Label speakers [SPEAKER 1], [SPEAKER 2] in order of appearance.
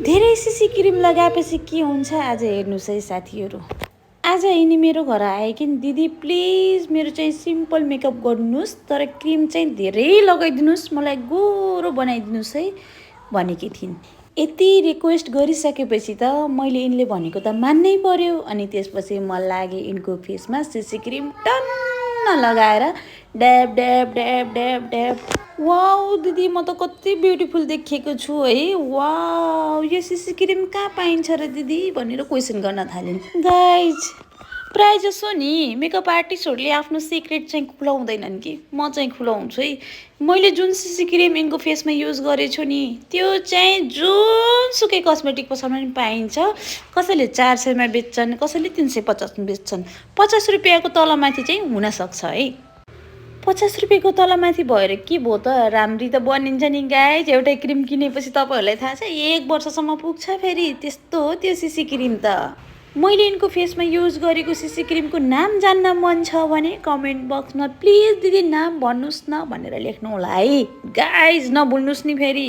[SPEAKER 1] धेरै cc cream लगाएपछि के हुन्छ आज हेर्नुहोस् है साथीहरू। आज यिनी मेरो घर आएकिन् दिदी प्लिज मेरो चाहिँ सिम्पल मेकअप गर्नुहोस् तर क्रिम चाहिँ धेरै लगाइदिनुहोस् मलाई गोरो बनाइदिनुहोस् है भनेकी थिइन्। यति रिक्वेस्ट गरिसकेपछि त मैले यिनले भनेको त मान्नै पर्यो। अनि त्यसपछि म लागे यिनको फेसमा सिसी क्रिम टन्न लगाएर ड्याब ड्याब ड्याब ड्याब ड्याब। वाउ दिदी म त कति ब्युटिफुल देखेको छु है। वाउ यो सिसी क्रिम कहाँ पाइन्छ र दिदी भनेर क्वेसन गर्न थालिन्। गाइज प्रायः जसो नि मेकअप आर्टिस्टहरूले आफ्नो सिक्रेट चाहिँ खुलाउँदैनन् कि म चाहिँ खुलाउँछु है। मैले जुन सिसी क्रिम यिनको फेसमा युज गरेछु नि त्यो चाहिँ जुनसुकै कस्मेटिक पसलमा पनि पाइन्छ। कसैले 400 मा बेच्छन् कसैले 350 मा बेच्छन्। 50 रुपियाँको तलमाथि चाहिँ हुनसक्छ है। 50 रुपियाँको तलमाथि भएर के भयो त राम्री त बनिन्छ नि गाइज। एउटै क्रिम किनेपछि तपाईँहरूलाई थाहा छ 1 वर्षसम्म पुग्छ फेरि। त्यस्तो हो त्यो सिसी क्रिम त। मैले यिनको फेसमा युज गरेको सिसी क्रिमको नाम जान्न मन छ भने कमेन्ट बक्समा प्लिज दिदी नाम भन्नुहोस् न भनेर लेख्नु होला है गाइज। नभुल्नुहोस् नि फेरि।